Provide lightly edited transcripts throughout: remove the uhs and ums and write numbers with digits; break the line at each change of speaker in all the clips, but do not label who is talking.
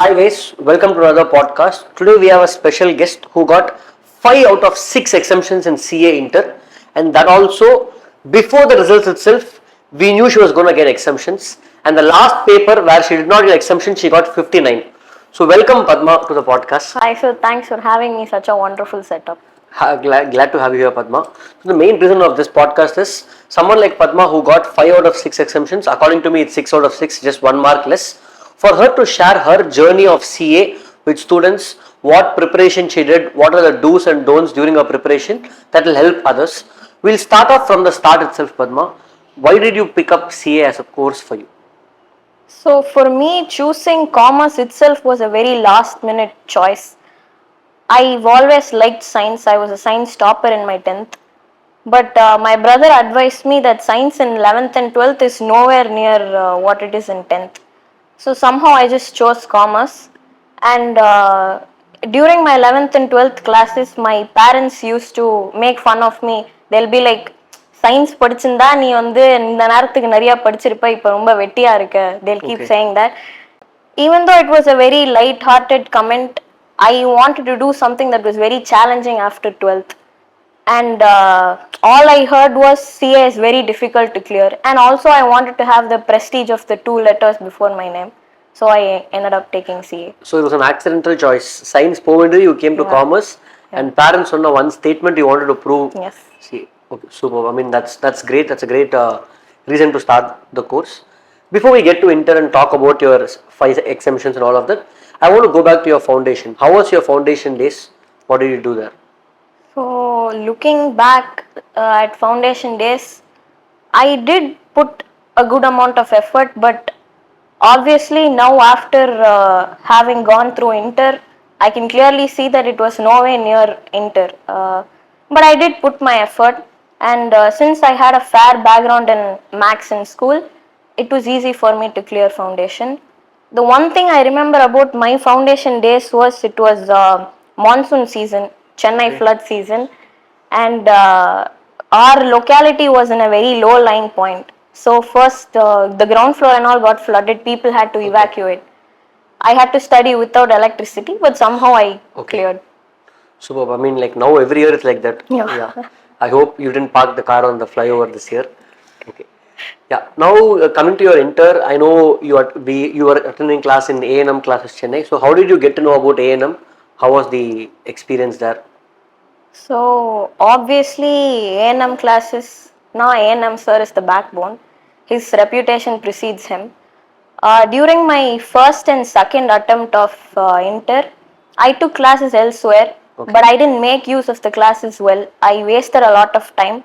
Hi guys, welcome to another podcast. Today we have a special guest who got 5 out of 6 exemptions in CA Inter, and that also before the results itself we knew she was going to get exemptions, and the last paper where she did not get exemption she got 59. So welcome Padma to the podcast.
Hi sir, thanks for having me. Such a wonderful setup.
Glad to have you here, Padma. So the main reason of this podcast is someone like Padma who got 5 out of 6 exemptions. According to me, it's 6 out of 6, just 1 mark less. For her to share her journey of CA with students, what preparation she did, what are the do's and don'ts during her preparation, that will help others. We'll start off from the start itself, Padma. Why did you pick up CA as a course for you?
So for me, choosing commerce itself was a very last minute choice. I've always liked science. I was a science topper in my 10th. But my brother advised me that science in 11th and 12th is nowhere near what it is in 10th. So somehow I just chose commerce. And during my 11th and 12th classes, my parents used to make fun of me. They'll be like, science படிச்சிருந்தா நீ வந்து இந்த நேரத்துக்கு நிறைய படிச்சிருப்ப இப்போ ரொம்ப வெட்டியா இருக்க. They'll keep saying that. Even though it was a very light-hearted comment, I wanted to do something that was very challenging after 12th. And all I heard was CA is very difficult to clear. And also I wanted to have the prestige of the 2 letters before my name. So I ended up taking CA.
So it was an accidental choice. Science poetry, you came to commerce, and parents on one statement you wanted to prove.
Yes.
CA. Okay, super. I mean that's great. That's a great reason to start the course. Before we get to Inter and talk about your 5 exemptions and all of that, I want to go back to your foundation. How was your foundation days? What did you do there?
So looking back at foundation days, I did put a good amount of effort, but obviously now after having gone through Inter, I can clearly see that it was nowhere near Inter. But I did put my effort, and since I had a fair background in maths in school, it was easy for me to clear foundation. The one thing I remember about my foundation days was it was monsoon season, Chennai flood season, and our locality was in a very low lying point. So first the ground floor and all got flooded, people had to evacuate. I had to study without electricity, but somehow I cleared.
Superb. I mean, like now every year it's like that.
Yeah.
I hope you didn't park the car on the flyover this year. Okay. Yeah. Now coming to your Inter, I know you were attending class in ANM Classes Chennai. So how did you get to know about ANM? How was the experience there?
So obviously ANM Classes, now ANM sir is the backbone. His reputation precedes him. During my first and second attempt of Inter, I took classes elsewhere, but I didn't make use of the classes well. I wasted a lot of time.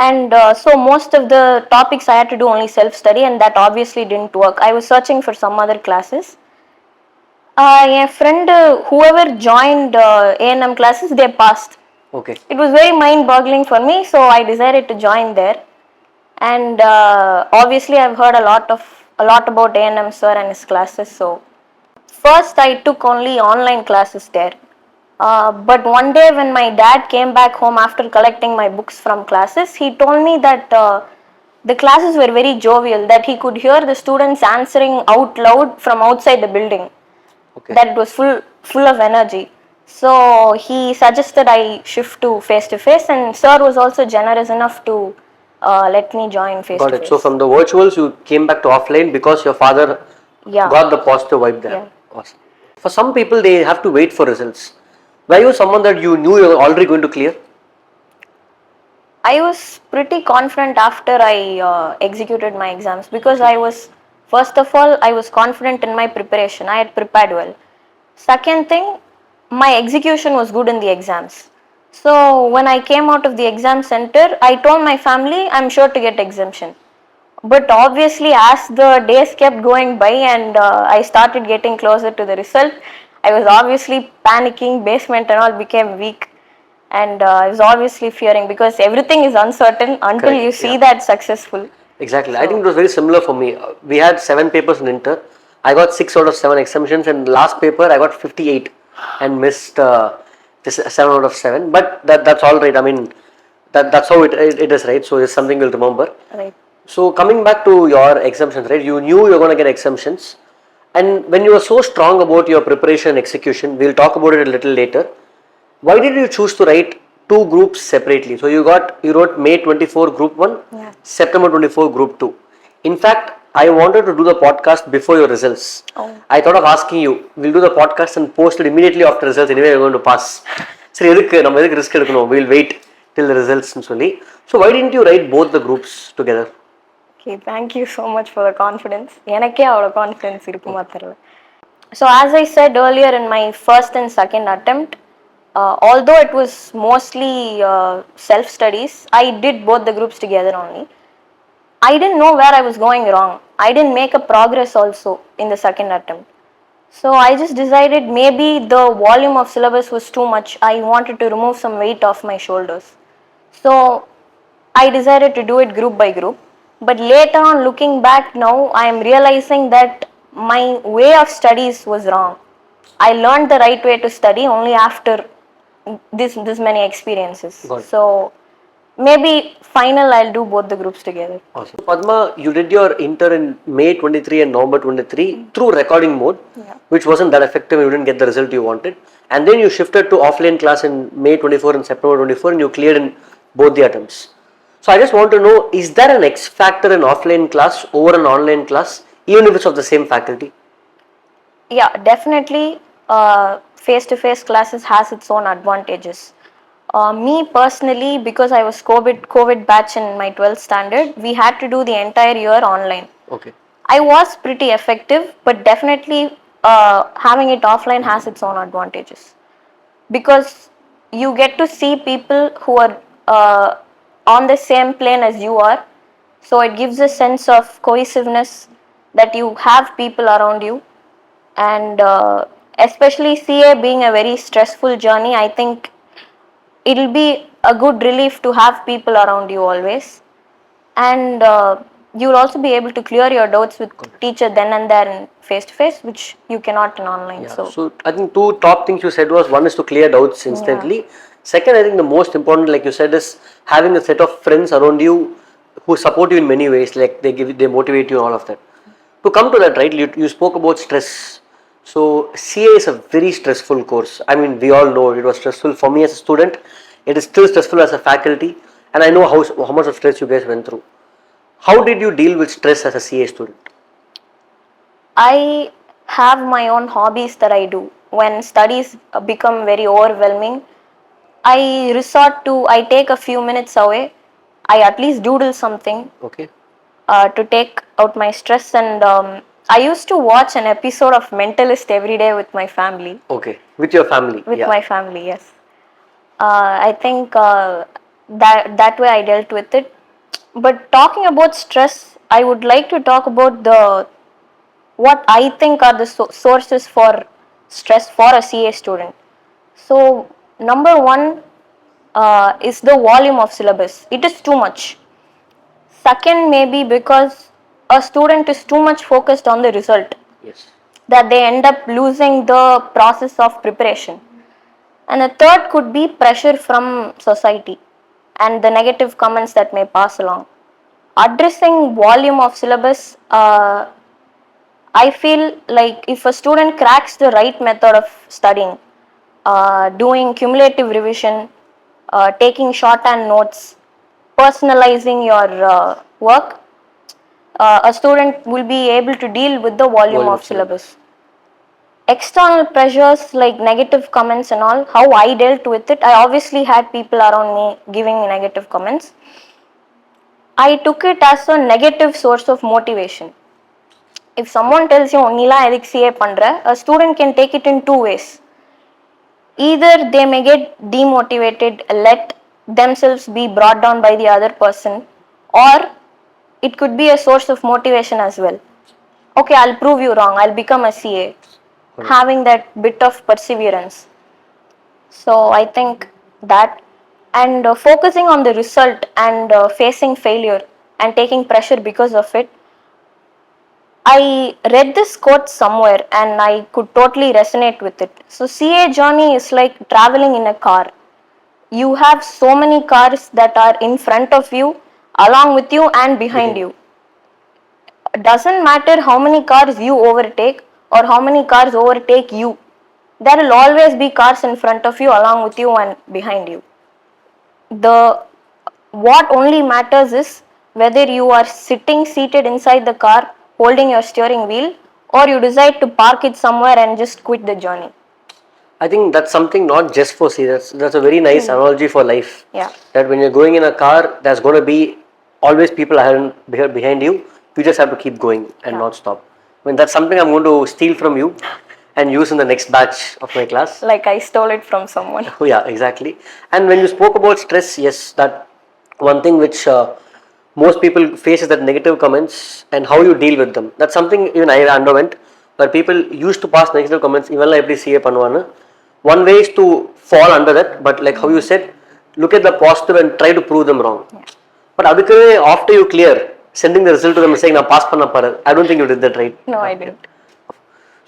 And so most of the topics I had to do only self-study, and that obviously didn't work. I was searching for some other classes. A friend, whoever joined ANM Classes, they passed.
Okay.
It was very mind-boggling for me, so I decided to join there. And obviously I've heard a lot about ANM sir and his classes. So first I took only online classes there. But one day when my dad came back home after collecting my books from classes, he told me that the classes were very jovial, that he could hear the students answering out loud from outside the building. That it was full of energy. So he suggested I shift to face-to-face, and sir was also generous enough to let me join face-to-face.
Got it. So from the virtuals you came back to offline because your father got the positive vibe there.
Yeah.
Awesome. For some people they have to wait for results. Were you someone that you knew you were already going to clear?
I was pretty confident after I executed my exams, because first of all, I was confident in my preparation. I had prepared well. Second thing, my execution was good in the exams. So when I came out of the exam center, I told my family I'm sure to get exemption. But obviously as the days kept going by and I started getting closer to the result, I was obviously panicking, basement and all became weak. And I was obviously fearing, because everything is uncertain until you see that successful.
Exactly. So, I think it was very similar for me. We had 7 papers in Inter. I got 6 out of 7 exemptions, and last paper I got 58 and missed this 7 out of 7. But that's all right. I mean, that's how it is, right? So it's something we'll remember.
Right.
So coming back to your exemptions, right? You knew you were going to get exemptions. And when you were so strong about your preparation and execution, we'll talk about it a little later. Why did you choose to write two groups separately? So you wrote May 24 Group 1, September 24 Group 2. In fact, I wanted to do the podcast before your results. I thought of asking you, we'll do the podcast and post it immediately after results. Anyway, we're going to pass. So நம்ம எதுக்கு risk எடுக்கணும்? We'll wait till the results னு சொல்லி. So why didn't you write both the groups together?
Okay, thank you so much for the confidence. எனக்கே அவ்வளோ confidence இருக்குமா தெரியல. So as I said earlier in my first and second attempt, although it was mostly self-studies, I did both the groups together only. I didn't know where I was going wrong. I didn't make a progress also in the second attempt. So I just decided maybe the volume of syllabus was too much. I wanted to remove some weight off my shoulders. So I decided to do it group by group. But later on, looking back now, I am realizing that my way of studies was wrong. I learned the right way to study only after this many experiences. So maybe final I'll do both the groups together.
Awesome. Padma, you did your inter in May 23 and November 23 through recording mode, which wasn't that effective. You didn't get the result you wanted. And then you shifted to offline class in May 24 and September 24 and you cleared in both the attempts. So I just want to know, is there an X factor in offline class over an online class, even if it's of the same faculty?
Yeah, definitely face-to-face classes has its own advantages. Me personally, because I was COVID batch in my 12th standard, we had to do the entire year online.
Okay.
I was pretty effective, but definitely having it offline has its own advantages. Because you get to see people who are on the same plane as you are. So it gives a sense of cohesiveness that you have people around you. And especially CA being a very stressful journey, I think it'll be a good relief to have people around you always. And you'll also be able to clear your doubts with teacher then and there in face-to-face, which you cannot in online.
Yeah. So I think two top things you said was, one is to clear doubts instantly. Second, I think the most important, like you said, is having a set of friends around you who support you in many ways, like they motivate you and all of that. To come to that, right, you spoke about stress. So CA is a very stressful course. I mean, we all know it was stressful for me as a student. It is still stressful as a faculty, and I know how much of stress you guys went through. How did you deal with stress as a CA student?
I have my own hobbies that I do. When studies become very overwhelming, I take a few minutes away. I at least doodle something.
Okay.
To take out my stress, and I used to watch an episode of Mentalist every day with my family.
Okay, with your family.
With my family, yes. I think that way I dealt with it. But talking about stress, I would like to talk about what I think are the sources for stress for a CA student. So number one is the volume of syllabus. It is too much. Second, maybe because a student is too much focused on the result,
Yes.
that they end up losing the process of preparation. And the third could be pressure from society and the negative comments that may pass along. Addressing volume of syllabus, I feel like if a student cracks the right method of studying, doing cumulative revision, taking shorthand notes, personalizing your work, a student will be able to deal with the volume of syllabus. External pressures like negative comments and all, how I dealt with it, I obviously had people around me giving me negative comments. I took it as a negative source of motivation. If someone tells you onila edik CA pandra, a student can take it in two ways. Either they may get demotivated, let themselves be brought down by the other person, or it could be a source of motivation as well. Okay, I'll prove you wrong, I'll become a CA. Having that bit of perseverance. So I think that, and focusing on the result and facing failure and taking pressure because of it. I read this quote somewhere and I could totally resonate with it. So CA journey is like traveling in a car. You have so many cars that are in front of you, along with you and behind you. Doesn't matter how many cars you overtake or how many cars overtake you. There will always be cars in front of you, along with you, and behind you. The what only matters is whether you are seated inside the car holding your steering wheel, or you decide to park it somewhere and just quit the journey.
I think that's something not just for sea. That's a very nice analogy for life.
Yeah.
That when you're going in a car, there's going to be always people ahead behind you. You just have to keep going and not stop. I mean, that's something I'm going to steal from you and use in the next batch of my class.
Like I stole it from someone.
Oh yeah, exactly. And when you spoke about stress, yes, that one thing which most people face is that negative comments and how you deal with them. That's something even I underwent, where people used to pass negative comments. Even like CA Panwana. One way is to fall under that, but like how you said, look at the positive and try to prove them wrong.
Yeah.
But after you clear, sending the result to them and saying, "Na pass panna parar." I don't think you did that right.
No, I didn't.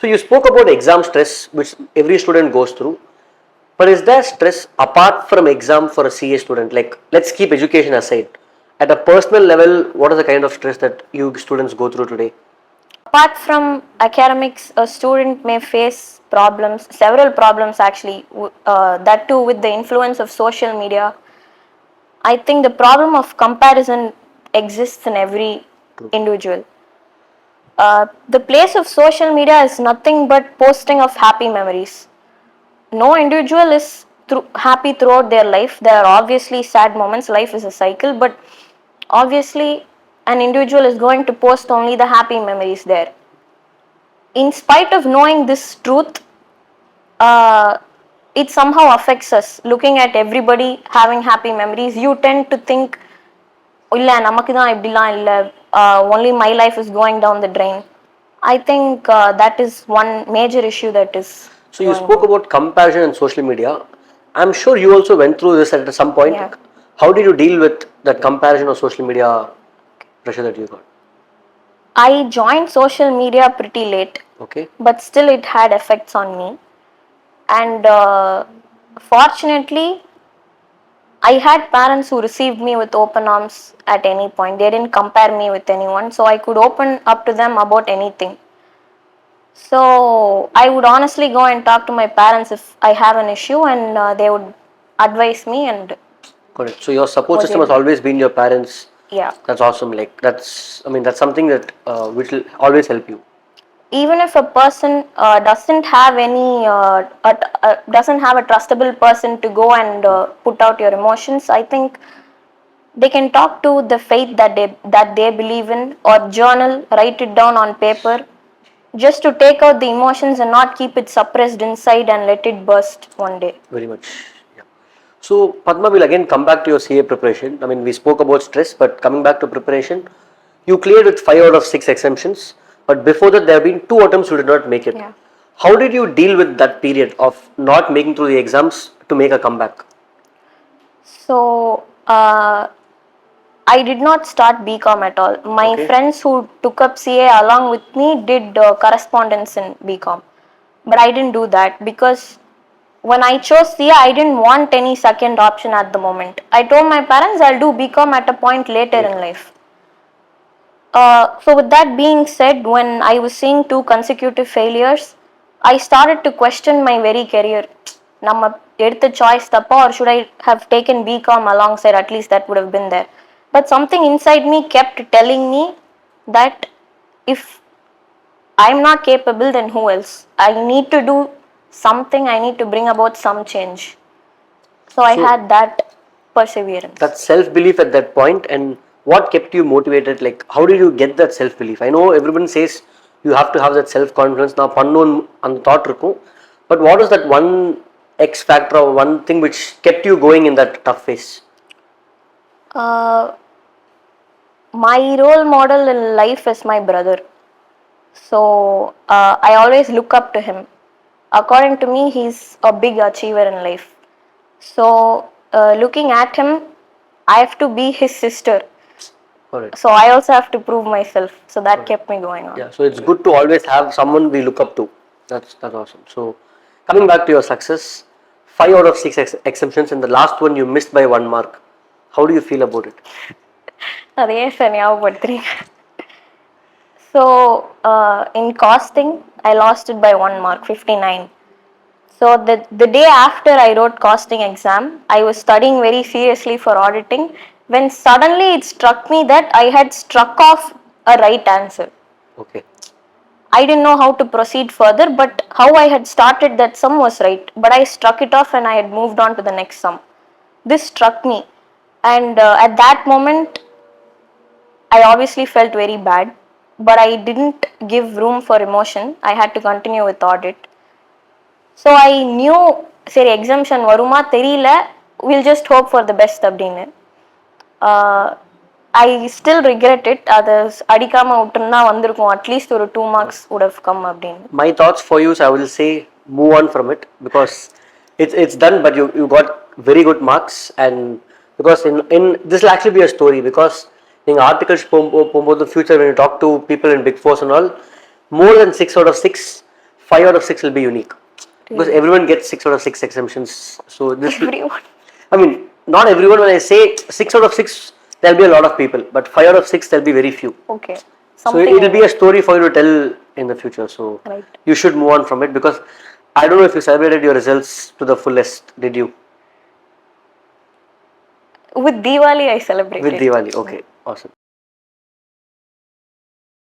So you spoke about exam stress, which every student goes through. But is there stress apart from exam for a CA student? Like, let's keep education aside. At a personal level, what is the kind of stress that you students go through today?
Apart from academics, a student may face problems, several problems actually, that too with the influence of social media. I think the problem of comparison exists in every individual. The place of social media is nothing but posting of happy memories. No individual is happy throughout their life. There are obviously sad moments. Life is a cycle, but obviously an individual is going to post only the happy memories there. In spite of knowing this truth, it somehow affects us. Looking at everybody having happy memories, you tend to think, only my life is going down the drain. I think that is one major issue that is.
So you spoke about comparison and social media. I'm sure you also went through this at some point.
Yeah.
How did you deal with that comparison or social media pressure that you got?
I joined social media pretty late.
Okay.
But still it had effects on me. And fortunately, I had parents who received me with open arms at any point. They didn't compare me with anyone, so I could open up to them about anything. So I would honestly go and talk to my parents if I have an issue, and they would advise me. And
got it. So your support system has always been your parents.
Yeah.
That's awesome. Like that's something that which will always help you.
Even if a person doesn't have a trustable person to go and put out your emotions, I think they can talk to the faith that they believe in, or journal, write it down on paper, just to take out the emotions and not keep it suppressed inside and let it burst one day.
Very much. Yeah. So Padma, will again come back to your CA preparation. I mean, we spoke about stress, but coming back to preparation, you cleared with 5 out of 6 exemptions. But before that, there have been 2 attempts you did not make it.
Yeah.
How did you deal with that period of not making through the exams to make a comeback?
So, I did not start BCom at all. My friends who took up CA along with me did correspondence in BCom. But I didn't do that because when I chose CA, I didn't want any second option at the moment. I told my parents I'll do BCom at a point later in life. So with that being said, when I was seeing 2 consecutive failures, I started to question my very career. Namma edutha choice thappa, or should I have taken BCom alongside? At least that would have been there. But something inside me kept telling me that if I'm not capable, then who else? I need to do something. I need to bring about some change. So I had that perseverance.
That self-belief at that point, and what kept you motivated? Like, how did you get that self-belief? I know everyone says you have to have that self-confidence. Now, pannun and thought irukkum. But what is that one X factor or one thing which kept you going in that tough phase?
My role model in life is my brother. So I always look up to him. According to me, he's a big achiever in life. So looking at him, I have to be his sister. So I also have to prove myself. So that kept me going on.
Yeah, so it's good to always have someone we look up to. That's awesome. So coming back to your success, 5 out of 6 exemptions, and the last one you missed by 1 mark. How do you feel about it?
So So in costing, I lost it by 1 mark, 59. So the day after I wrote costing exam, I was studying very seriously for auditing when suddenly it struck me that I had struck off a right answer.
Okay.
I didn't know how to proceed further, but how I had started that sum was right, but I struck it off and I had moved on to the next sum. This struck me, and at that moment, I obviously felt very bad, but I didn't give room for emotion. I had to continue with audit. So I knew, சரி exemption வருமா தெரியல, we'll just hope for the best அப்படின்னு. I still regret it. அது அடிக்காம விட்டுருந்தா வந்திருக்கும், at least ஒரு 2 marks would have come அப்படின்னு.
My thoughts for you, so I will say move on from it because it's done, but you got very good marks, and because in this will actually be a story because in articles போகும்போது the future when you talk to people in big fours and all, more than 6 out of 6, 5 out of 6 will be unique because everyone gets 6 out of 6 exemptions. So this
Everyone.
I mean, not everyone. When I say 6 out of 6, there'll be a lot of people, but 5 out of 6 there'll be very few.
Okay.
So it'll be a story for you to tell in the future. So
Right.
you should move on from it because I don't know if you celebrated your results to the fullest. Did you?
With Diwali, I celebrated.
With Diwali, okay, awesome.